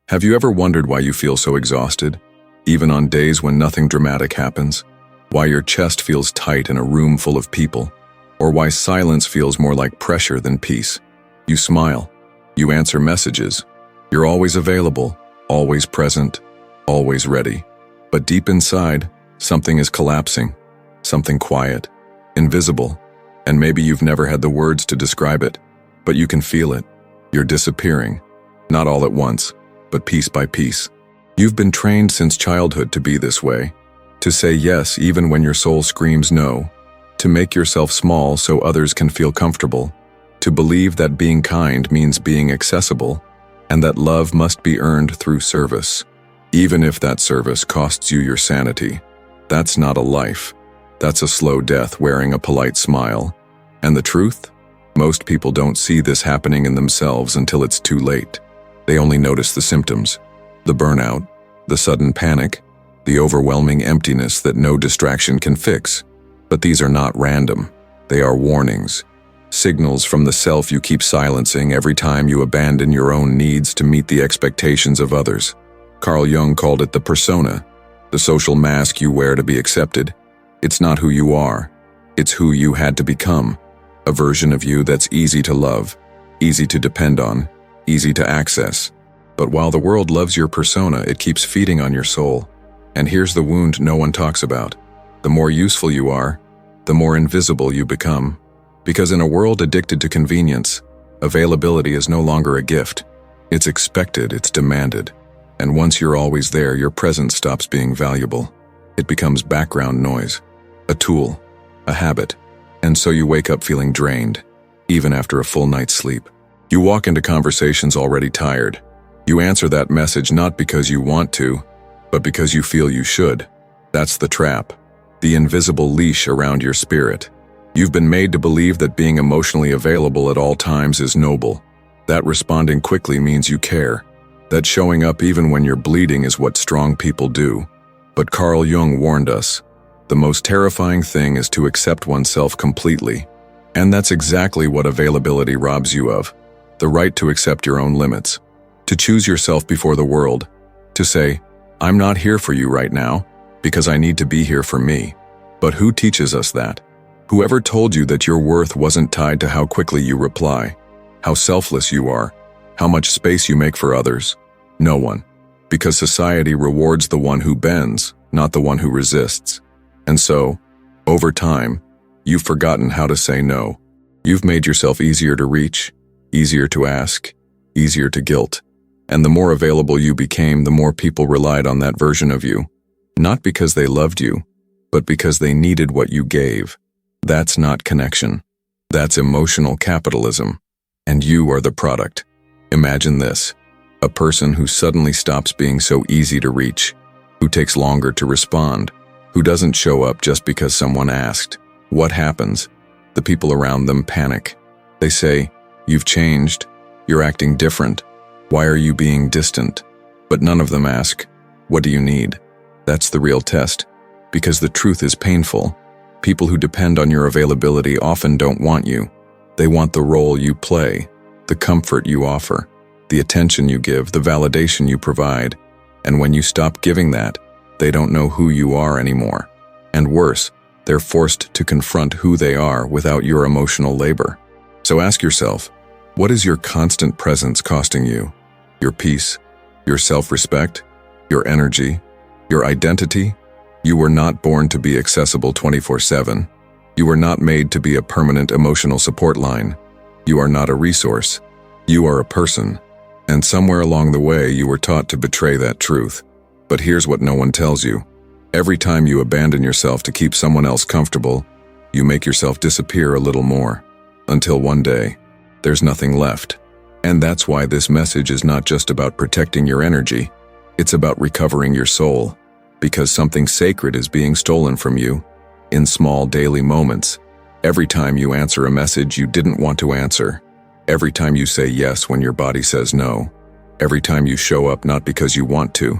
Have you ever wondered why you feel so exhausted, even on days when nothing dramatic happens? Why your chest feels tight in a room full of people? Or why silence feels more like pressure than peace? You smile. You answer messages. You're always available, always present, always ready. But deep inside, something is collapsing. Something quiet, invisible, and maybe you've never had the words to describe it, but you can feel it. You're disappearing, not all at once, but piece by piece. You've been trained since childhood to be this way, to say yes even when your soul screams no, to make yourself small so others can feel comfortable, to believe that being kind means being accessible, and that love must be earned through service, even if that service costs you your sanity. That's not a life. That's a slow death wearing a polite smile. And the truth? Most people don't see this happening in themselves until it's too late. They only notice the symptoms, the burnout, the sudden panic, the overwhelming emptiness that no distraction can fix. But these are not random. They are warnings, signals from the self you keep silencing every time you abandon your own needs to meet the expectations of others. Carl Jung called it the persona, the social mask you wear to be accepted. It's not who you are. It's who you had to become, a version of you that's easy to love, easy to depend on, easy to access. But while the world loves your persona, it keeps feeding on your soul. And here's the wound no one talks about. The more useful you are, the more invisible you become. Because in a world addicted to convenience, availability is no longer a gift. It's expected, it's demanded. And once you're always there, your presence stops being valuable. It becomes background noise, a tool, a habit. And so you wake up feeling drained, even after a full night's sleep. You walk into conversations already tired. You answer that message not because you want to, but because you feel you should. That's the trap, the invisible leash around your spirit. You've been made to believe that being emotionally available at all times is noble, that responding quickly means you care, that showing up even when you're bleeding is what strong people do. But Carl Jung warned us, the most terrifying thing is to accept oneself completely. And that's exactly what availability robs you of, the right to accept your own limits, to choose yourself before the world, to say, I'm not here for you right now, because I need to be here for me. But who teaches us that? Whoever told you that your worth wasn't tied to how quickly you reply, how selfless you are, how much space you make for others? No one. Because society rewards the one who bends, not the one who resists. And so, over time, you've forgotten how to say no. You've made yourself easier to reach, easier to ask, easier to guilt. And the more available you became, the more people relied on that version of you. Not because they loved you, but because they needed what you gave. That's not connection. That's emotional capitalism. And you are the product. Imagine this. A person who suddenly stops being so easy to reach, who takes longer to respond, who doesn't show up just because someone asked. What happens? The people around them panic. They say, "You've changed. You're acting different. Why are you being distant?" But none of them ask, "What do you need?" That's the real test. Because the truth is painful. People who depend on your availability often don't want you. They want the role you play, the comfort you offer, the attention you give, the validation you provide. And when you stop giving that, they don't know who you are anymore. And worse, they're forced to confront who they are without your emotional labor. So ask yourself, what is your constant presence costing you? Your peace, your self-respect, your energy, your identity? You were not born to be accessible 24/7. You were not made to be a permanent emotional support line. You are not a resource. You are a person. And somewhere along the way, you were taught to betray that truth. But here's what no one tells you. Every time you abandon yourself to keep someone else comfortable, you make yourself disappear a little more. Until one day, there's nothing left. And that's why this message is not just about protecting your energy. It's about recovering your soul. Because something sacred is being stolen from you, in small daily moments. Every time you answer a message you didn't want to answer. Every time you say yes when your body says no. Every time you show up not because you want to,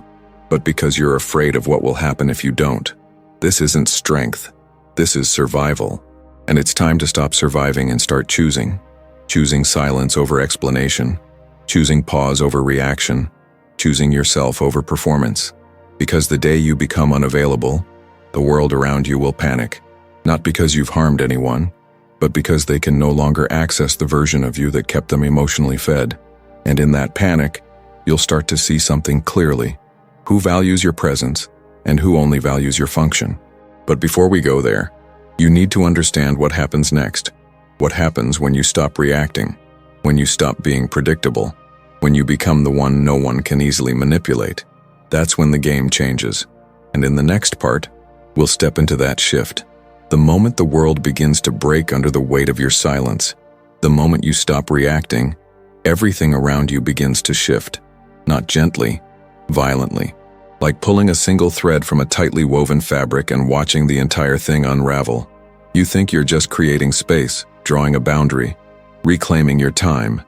but because you're afraid of what will happen if you don't. This isn't strength. This is survival. And it's time to stop surviving and start choosing. Choosing silence over explanation. Choosing pause over reaction. choosing yourself over performance. Because the day you become unavailable, the world around you will panic, not because you've harmed anyone, but because they can no longer access the version of you that kept them emotionally fed. And in that panic, you'll start to see something clearly: who values your presence and who only values your function. But before we go there, you need to understand what happens next. What happens when you stop reacting, when you stop being predictable, when you become the one no one can easily manipulate. That's when the game changes. And in the next part, we'll step into that shift. The moment the world begins to break under the weight of your silence, the moment you stop reacting, everything around you begins to shift. Not gently, violently. Like pulling a single thread from a tightly woven fabric and watching the entire thing unravel. You think you're just creating space, drawing a boundary, reclaiming your time.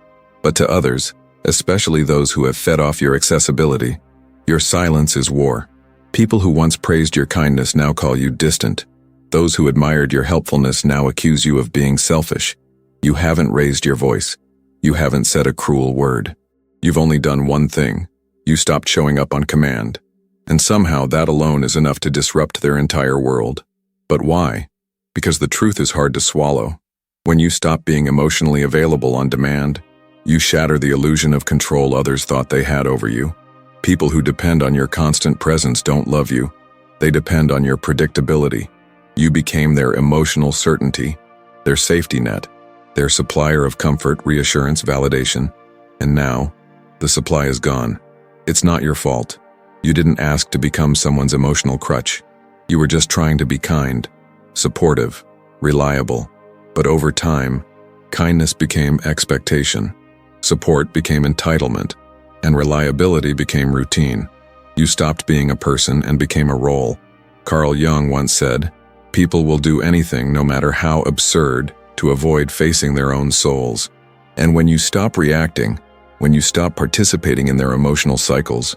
But to others, especially those who have fed off your accessibility, your silence is war. People who once praised your kindness now call you distant. Those who admired your helpfulness now accuse you of being selfish. You haven't raised your voice. You haven't said a cruel word. You've only done one thing. You stopped showing up on command. And somehow that alone is enough to disrupt their entire world. But why? Because the truth is hard to swallow. When you stop being emotionally available on demand, you shatter the illusion of control others thought they had over you. People who depend on your constant presence don't love you. They depend on your predictability. You became their emotional certainty, their safety net, their supplier of comfort, reassurance, validation. And now, the supply is gone. It's not your fault. You didn't ask to become someone's emotional crutch. You were just trying to be kind, supportive, reliable. But over time, kindness became expectation, support became entitlement, and reliability became routine. You stopped being a person and became a role. Carl Jung once said, "People will do anything, no matter how absurd, to avoid facing their own souls." And when you stop reacting, when you stop participating in their emotional cycles,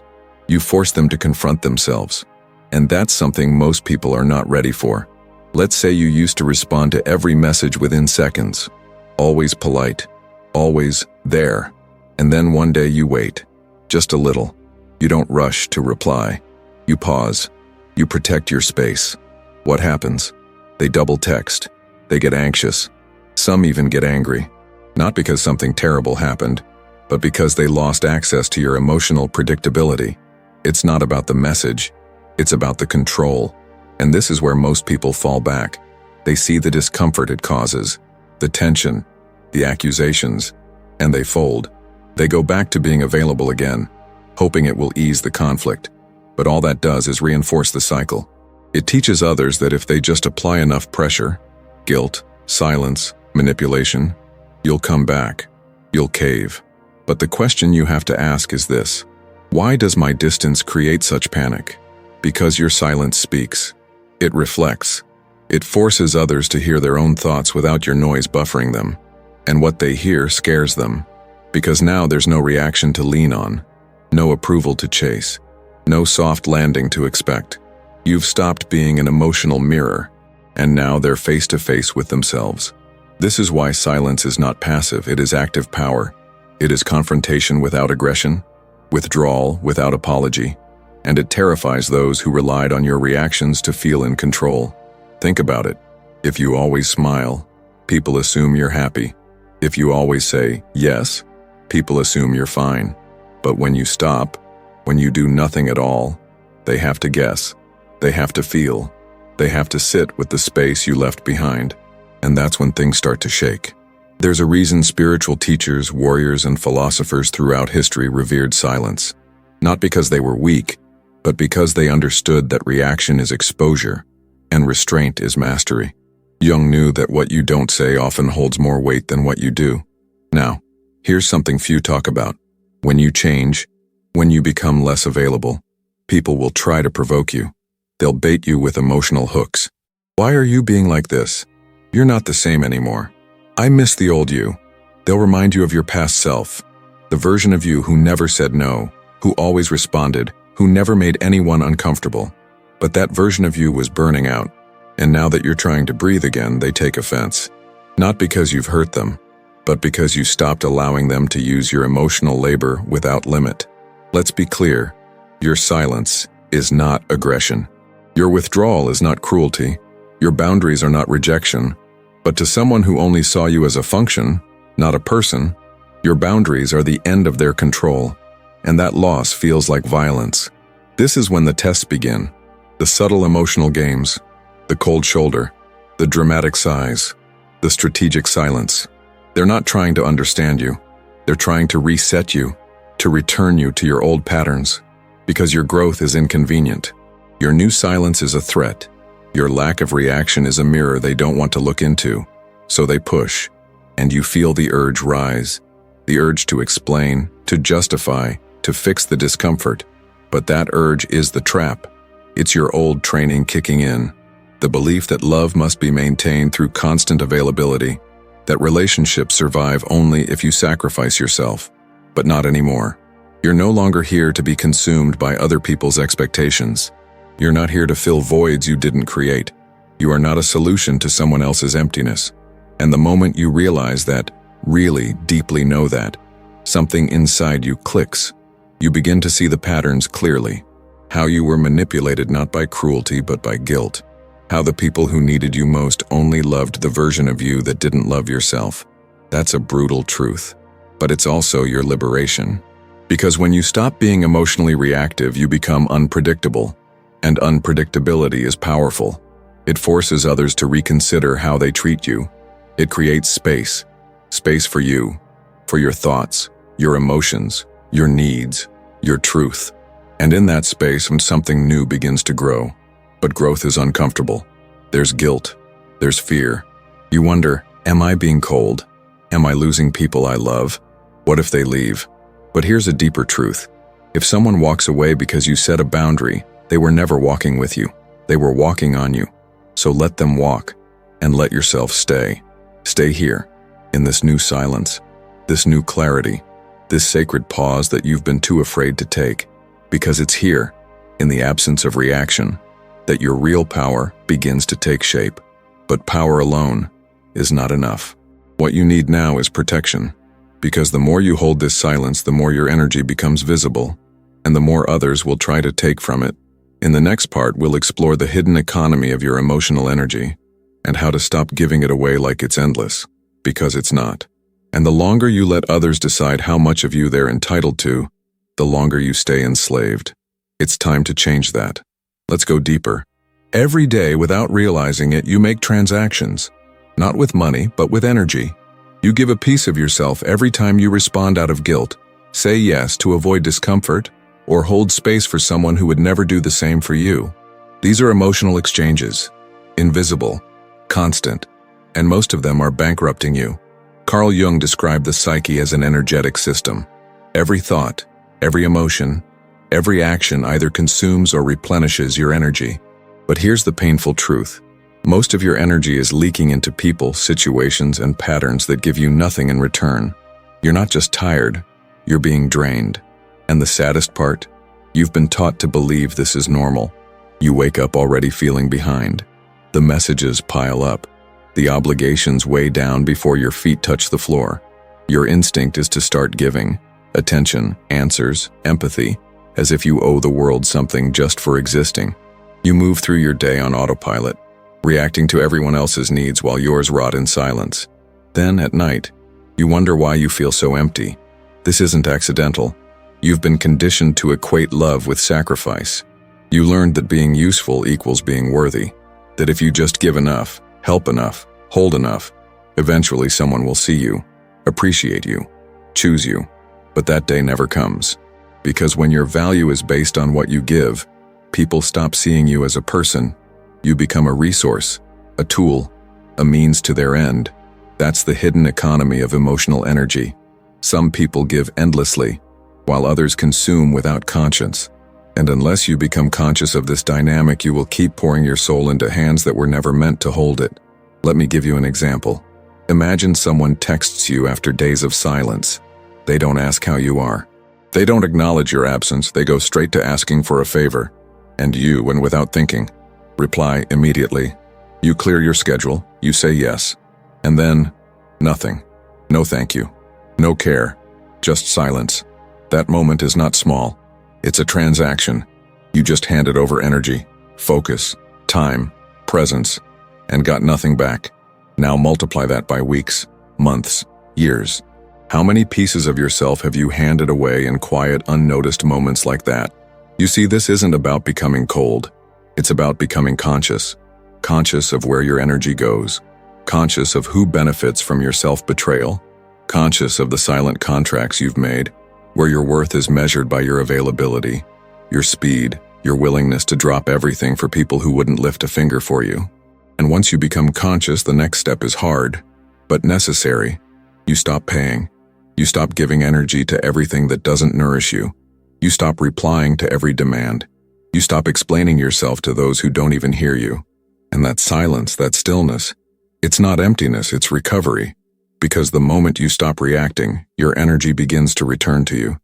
you force them to confront themselves. And that's something most people are not ready for. Let's say you used to respond to every message within seconds, always polite, always there. And then one day you wait, just a little. You don't rush to reply. You pause. You protect your space. What happens? They double text. They get anxious. Some even get angry. Not because something terrible happened, but because they lost access to your emotional predictability. It's not about the message. It's about the control. And this is where most people fall back. They see the discomfort it causes, the tension, the accusations, and they fold. They go back to being available again, hoping it will ease the conflict. But all that does is reinforce the cycle. It teaches others that if they just apply enough pressure, guilt, silence, manipulation, you'll come back. You'll cave. But the question you have to ask is this: why does my distance create such panic? Because your silence speaks. It reflects. It forces others to hear their own thoughts without your noise buffering them. And what they hear scares them. Because now there's no reaction to lean on, no approval to chase, no soft landing to expect. You've stopped being an emotional mirror, and now they're face to face with themselves. This is why silence is not passive, it is active power. It is confrontation without aggression, withdrawal without apology, and it terrifies those who relied on your reactions to feel in control. Think about it. If you always smile, people assume you're happy. If you always say yes, people assume you're fine. But when you stop, when you do nothing at all, they have to guess. They have to feel. They have to sit with the space you left behind. And that's when things start to shake. There's a reason spiritual teachers, warriors, and philosophers throughout history revered silence. Not because they were weak, but because they understood that reaction is exposure and restraint is mastery. Jung knew that what you don't say often holds more weight than what you do. Now, here's something few talk about. When you change, when you become less available, people will try to provoke you. They'll bait you with emotional hooks. Why are you being like this? You're not the same anymore. I miss the old you. They'll remind you of your past self, the version of you who never said no, who always responded, who never made anyone uncomfortable. But that version of you was burning out, and now that you're trying to breathe again, they take offense. Not because you've hurt them, but because you stopped allowing them to use your emotional labor without limit. Let's be clear, your silence is not aggression. Your withdrawal is not cruelty. Your boundaries are not rejection. But to someone who only saw you as a function, not a person, your boundaries are the end of their control, and that loss feels like violence. This is when the tests begin. The subtle emotional games, the cold shoulder, the dramatic sighs, the strategic silence. They're not trying to understand you. They're trying to reset you, to return you to your old patterns, because your growth is inconvenient. Your new silence is a threat. Your lack of reaction is a mirror they don't want to look into, so they push, and you feel the urge rise, the urge to explain, to justify, to fix the discomfort. But that urge is the trap. It's your old training kicking in, the belief that love must be maintained through constant availability, that relationships survive only if you sacrifice yourself. But not anymore. You're no longer here to be consumed by other people's expectations. You're not here to fill voids you didn't create. You are not a solution to someone else's emptiness. And the moment you realize that, really deeply know that, something inside you clicks. You begin to see the patterns clearly. How you were manipulated not by cruelty but by guilt. How the people who needed you most only loved the version of you that didn't love yourself. That's a brutal truth. But it's also your liberation. Because when you stop being emotionally reactive, you become unpredictable. And unpredictability is powerful. It forces others to reconsider how they treat you. It creates space. Space for you, for your thoughts, your emotions, your needs, your truth. And in that space, when something new begins to grow, but growth is uncomfortable. There's guilt. There's fear. You wonder, am I being cold? Am I losing people I love? What if they leave? But here's a deeper truth. If someone walks away because you set a boundary, they were never walking with you. They were walking on you. So let them walk, and let yourself stay. Stay here, in this new silence, this new clarity, this sacred pause that you've been too afraid to take. Because it's here, in the absence of reaction, that your real power begins to take shape. But power alone is not enough. What you need now is protection. Because the more you hold this silence, the more your energy becomes visible, and the more others will try to take from it. In the next part, we'll explore the hidden economy of your emotional energy, and how to stop giving it away like it's endless, because it's not. And the longer you let others decide how much of you they're entitled to, the longer you stay enslaved. It's time to change that. Let's go deeper. Every day, without realizing it, you make transactions. Not with money, but with energy. You give a piece of yourself every time you respond out of guilt, say yes to avoid discomfort, or hold space for someone who would never do the same for you. These are emotional exchanges, invisible, constant, and most of them are bankrupting you. Carl Jung described the psyche as an energetic system. Every thought, every emotion, every action either consumes or replenishes your energy. But here's the painful truth. Most of your energy is leaking into people, situations, and patterns that give you nothing in return. You're not just tired, you're being drained. And the saddest part? You've been taught to believe this is normal. You wake up already feeling behind. The messages pile up. The obligations weigh down before your feet touch the floor. Your instinct is to start giving attention, answers, empathy, as if you owe the world something just for existing. You move through your day on autopilot, reacting to everyone else's needs while yours rot in silence. Then, at night, you wonder why you feel so empty. This isn't accidental. You've been conditioned to equate love with sacrifice. You learned that being useful equals being worthy, that if you just give enough, help enough, hold enough, eventually someone will see you, appreciate you, choose you. But that day never comes. Because when your value is based on what you give, people stop seeing you as a person. You become a resource, a tool, a means to their end. That's the hidden economy of emotional energy. Some people give endlessly, while others consume without conscience. And unless you become conscious of this dynamic, you will keep pouring your soul into hands that were never meant to hold it. Let me give you an example. Imagine someone texts you after days of silence. They don't ask how you are. They don't acknowledge your absence. They go straight to asking for a favor. And you, and without thinking, reply immediately. You clear your schedule, you say yes. And then, nothing. No thank you. No care. Just silence. That moment is not small. It's a transaction. You just handed over energy, focus, time, presence, and got nothing back. Now multiply that by weeks, months, years. How many pieces of yourself have you handed away in quiet, unnoticed moments like that? You see, this isn't about becoming cold. It's about becoming conscious. Conscious of where your energy goes. Conscious of who benefits from your self-betrayal. Conscious of the silent contracts you've made, where your worth is measured by your availability, your speed, your willingness to drop everything for people who wouldn't lift a finger for you. And once you become conscious, the next step is hard, but necessary. You stop paying. You stop giving energy to everything that doesn't nourish you. You stop replying to every demand. You stop explaining yourself to those who don't even hear you. And that silence, that stillness, it's not emptiness, it's recovery. Because the moment you stop reacting, your energy begins to return to you.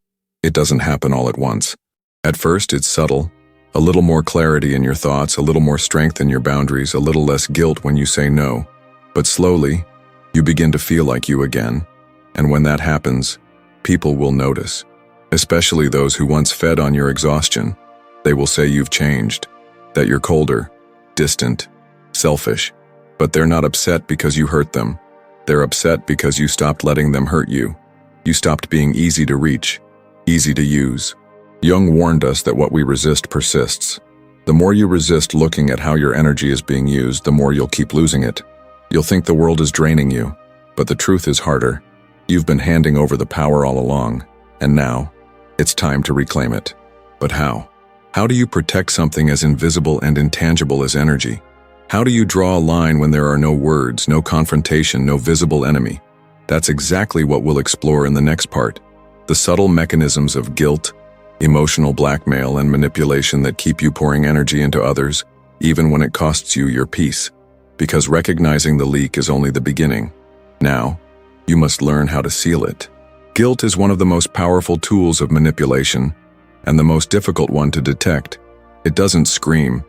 It doesn't happen all at once. At first, it's subtle. A little more clarity in your thoughts, a little more strength in your boundaries, a little less guilt when you say no. But slowly, you begin to feel like you again. And when that happens, people will notice. Especially those who once fed on your exhaustion. They will say you've changed, that you're colder, distant, selfish. But they're not upset because you hurt them. They're upset because you stopped letting them hurt you. You stopped being easy to reach, easy to use. Jung warned us that what we resist persists. The more you resist looking at how your energy is being used, the more you'll keep losing it. You'll think the world is draining you, but the truth is harder. You've been handing over the power all along, and now, it's time to reclaim it. But how? How do you protect something as invisible and intangible as energy? How do you draw a line when there are no words, no confrontation, no visible enemy? That's exactly what we'll explore in the next part. The subtle mechanisms of guilt, emotional blackmail, and manipulation that keep you pouring energy into others, even when it costs you your peace. Because recognizing the leak is only the beginning. Now, you must learn how to seal it. Guilt is one of the most powerful tools of manipulation, and the most difficult one to detect. It doesn't scream.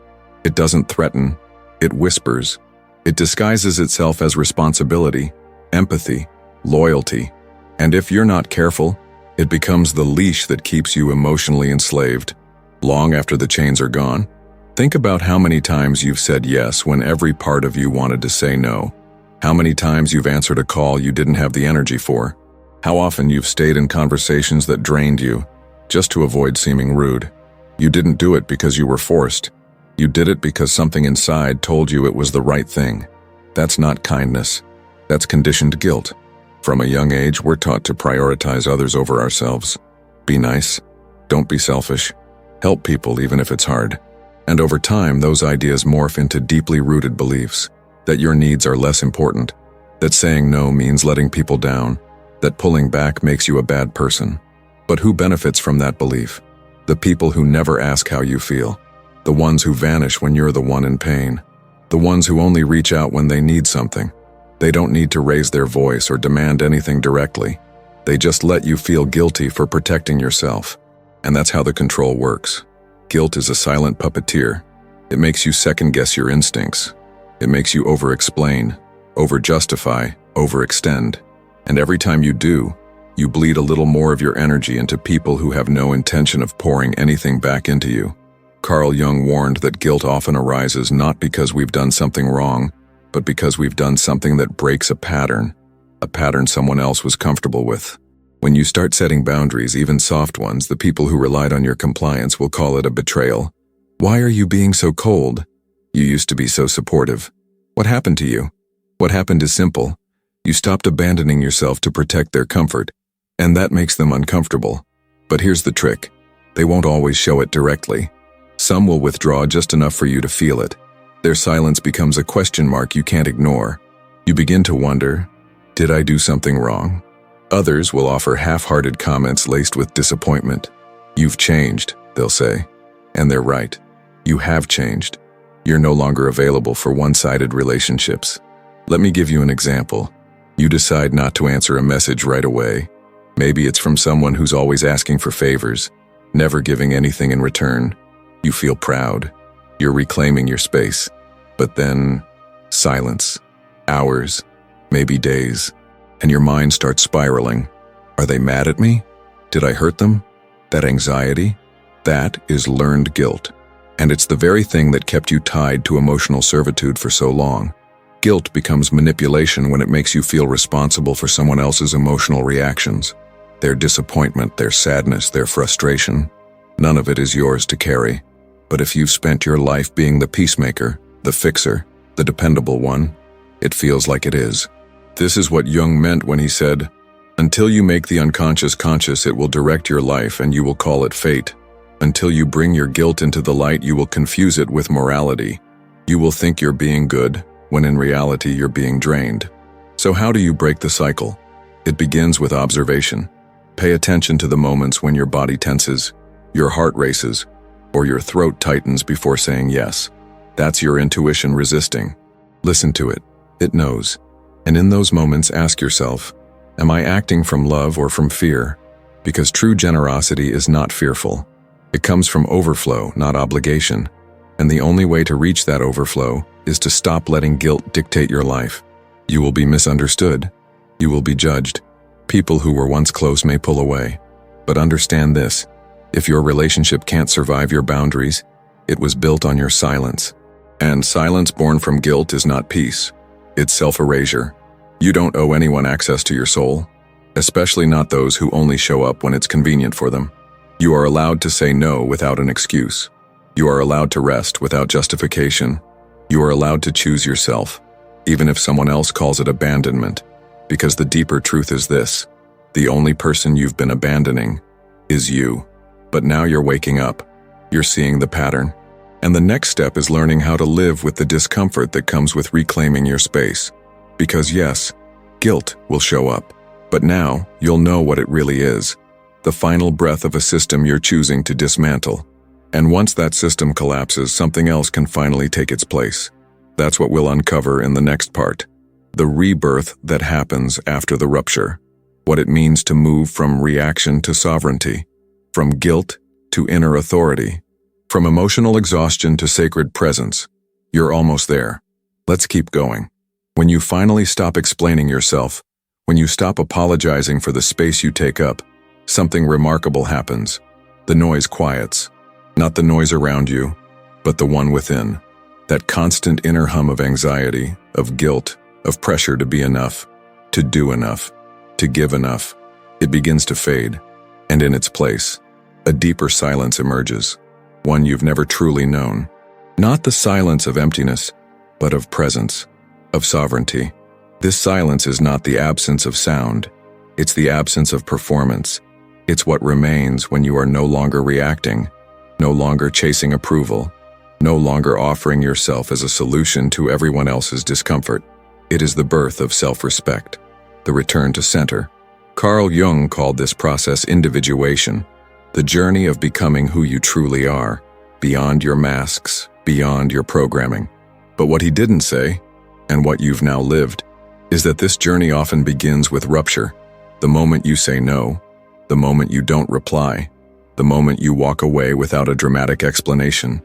It doesn't threaten. It whispers. It disguises itself as responsibility, empathy, loyalty. And if you're not careful, it becomes the leash that keeps you emotionally enslaved. Long after the chains are gone, think about how many times you've said yes when every part of you wanted to say no. How many times you've answered a call you didn't have the energy for. How often you've stayed in conversations that drained you, just to avoid seeming rude. You didn't do it because you were forced. You did it because something inside told you it was the right thing. That's not kindness. That's conditioned guilt. From a young age, we're taught to prioritize others over ourselves. Be nice. Don't be selfish. Help people even if it's hard. And over time, those ideas morph into deeply rooted beliefs. That your needs are less important. That saying no means letting people down. That pulling back makes you a bad person. But who benefits from that belief? The people who never ask how you feel. The ones who vanish when you're the one in pain. The ones who only reach out when they need something. They don't need to raise their voice or demand anything directly. They just let you feel guilty for protecting yourself. And that's how the control works. Guilt is a silent puppeteer. It makes you second-guess your instincts. It makes you over-explain, over-justify, overextend. And every time you do, you bleed a little more of your energy into people who have no intention of pouring anything back into you. Carl Jung warned that guilt often arises not because we've done something wrong, but because we've done something that breaks a pattern someone else was comfortable with. When you start setting boundaries, even soft ones, the people who relied on your compliance will call it a betrayal. Why are you being so cold? You used to be so supportive. What happened to you? What happened is simple. You stopped abandoning yourself to protect their comfort, and that makes them uncomfortable. But here's the trick. They won't always show it directly. Some will withdraw just enough for you to feel it. Their silence becomes a question mark you can't ignore. You begin to wonder, did I do something wrong? Others will offer half-hearted comments laced with disappointment. You've changed, they'll say. And they're right. You have changed. You're no longer available for one-sided relationships. Let me give you an example. You decide not to answer a message right away. Maybe it's from someone who's always asking for favors, never giving anything in return. You feel proud. You're reclaiming your space. But then, silence. Hours, maybe days. And your mind starts spiraling. Are they mad at me? Did I hurt them? That anxiety? That is learned guilt. And it's the very thing that kept you tied to emotional servitude for so long. Guilt becomes manipulation when it makes you feel responsible for someone else's emotional reactions. Their disappointment, their sadness, their frustration. None of it is yours to carry. But if you've spent your life being the peacemaker, the fixer, the dependable one, it feels like it is. This is what Jung meant when he said, "Until you make the unconscious conscious, it will direct your life and you will call it fate. Until you bring your guilt into the light, you will confuse it with morality. You will think you're being good, when in reality you're being drained." So how do you break the cycle? It begins with observation. Pay attention to the moments when your body tenses, your heart races, or your throat tightens before saying yes. That's your intuition resisting. Listen to it. It knows. And in those moments, ask yourself, am I acting from love or from fear? Because true generosity is not fearful. It comes from overflow, not obligation. And the only way to reach that overflow is to stop letting guilt dictate your life. You will be misunderstood. You will be judged. People who were once close may pull away. But understand this, if your relationship can't survive your boundaries, it was built on your silence. And silence born from guilt is not peace. It's self-erasure. You don't owe anyone access to your soul, especially not those who only show up when it's convenient for them. You are allowed to say no without an excuse. You are allowed to rest without justification. You are allowed to choose yourself, even if someone else calls it abandonment. Because the deeper truth is this: the only person you've been abandoning is you. But now you're waking up. You're seeing the pattern. And the next step is learning how to live with the discomfort that comes with reclaiming your space. Because yes, guilt will show up. But now you'll know what it really is. The final breath of a system you're choosing to dismantle. And once that system collapses, something else can finally take its place. That's what we'll uncover in the next part. The rebirth that happens after the rupture. What it means to move from reaction to sovereignty. From guilt to inner authority. From emotional exhaustion to sacred presence. You're almost there. Let's keep going. When you finally stop explaining yourself, when you stop apologizing for the space you take up, something remarkable happens. The noise quiets. Not the noise around you, but the one within. That constant inner hum of anxiety, of guilt, of pressure to be enough, to do enough, to give enough. It begins to fade, and in its place, a deeper silence emerges, one you've never truly known. Not the silence of emptiness, but of presence, of sovereignty. This silence is not the absence of sound, it's the absence of performance. It's what remains when you are no longer reacting, no longer chasing approval, no longer offering yourself as a solution to everyone else's discomfort. It is the birth of self-respect, the return to center. Carl Jung called this process individuation, the journey of becoming who you truly are, beyond your masks, beyond your programming. But what he didn't say, and what you've now lived, is that this journey often begins with rupture. The moment you say no, the moment you don't reply, the moment you walk away without a dramatic explanation.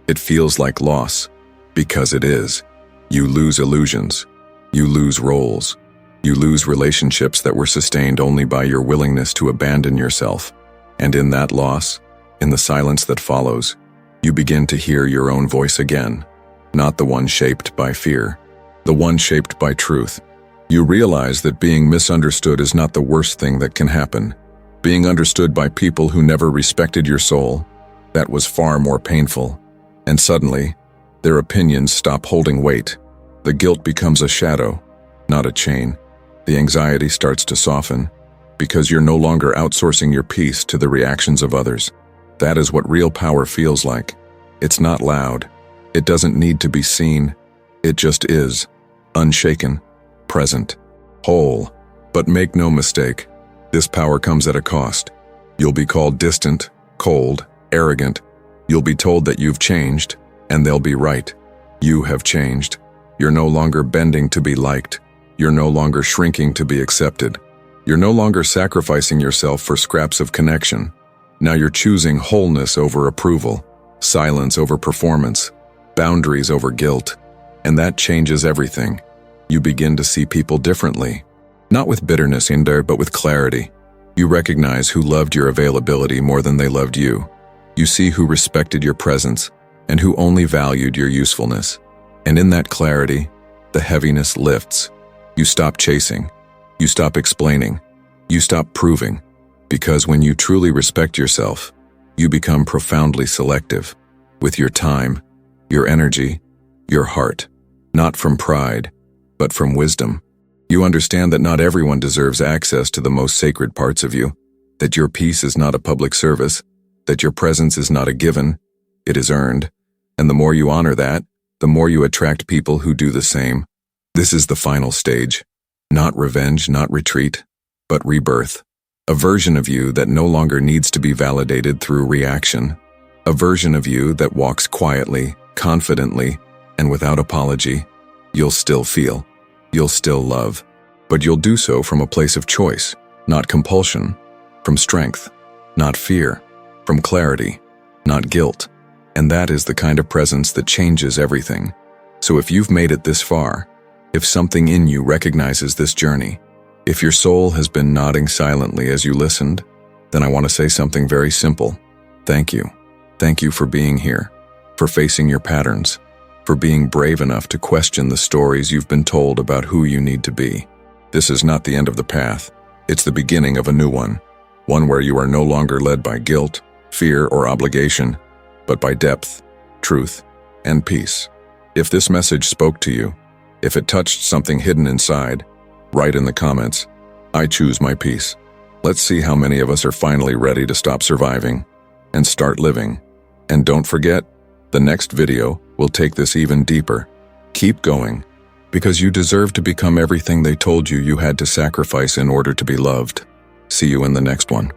It feels like loss, because it is. You lose illusions. You lose roles. You lose relationships that were sustained only by your willingness to abandon yourself. And in that loss, in the silence that follows, you begin to hear your own voice again, not the one shaped by fear, the one shaped by truth. You realize that being misunderstood is not the worst thing that can happen. Being understood by people who never respected your soul, that was far more painful. And suddenly, their opinions stop holding weight. The guilt becomes a shadow, not a chain. The anxiety starts to soften, because you're no longer outsourcing your peace to the reactions of others. That is what real power feels like. It's not loud. It doesn't need to be seen. It just is, unshaken, present, whole. But make no mistake, this power comes at a cost. You'll be called distant, cold, arrogant. You'll be told that you've changed, and they'll be right. You have changed. You're no longer bending to be liked. You're no longer shrinking to be accepted. You're no longer sacrificing yourself for scraps of connection. Now you're choosing wholeness over approval, silence over performance, boundaries over guilt. And that changes everything. You begin to see people differently. Not with bitterness in there, but with clarity. You recognize who loved your availability more than they loved you. You see who respected your presence and who only valued your usefulness. And in that clarity, the heaviness lifts. You stop chasing. You stop explaining. You stop proving. Because when you truly respect yourself, you become profoundly selective with your time, your energy, your heart, not from pride, but from wisdom. You understand that not everyone deserves access to the most sacred parts of you, that your peace is not a public service, that your presence is not a given, it is earned. And the more you honor that, the more you attract people who do the same. This is the final stage. Not revenge, not retreat, but rebirth. A version of you that no longer needs to be validated through reaction. A version of you that walks quietly, confidently, and without apology. You'll still feel. You'll still love. But you'll do so from a place of choice, not compulsion. From strength, not fear. From clarity, not guilt. And that is the kind of presence that changes everything. So if you've made it this far, if something in you recognizes this journey, if your soul has been nodding silently as you listened, then I want to say something very simple. Thank you. Thank you for being here, for facing your patterns, for being brave enough to question the stories you've been told about who you need to be. This is not the end of the path. It's the beginning of a new one where you are no longer led by guilt, fear, or obligation, but by depth, truth, and peace. If this message spoke to you, if it touched something hidden inside, write in the comments, "I choose my peace." Let's see how many of us are finally ready to stop surviving and start living. And don't forget, the next video will take this even deeper. Keep going, because you deserve to become everything they told you you had to sacrifice in order to be loved. See you in the next one.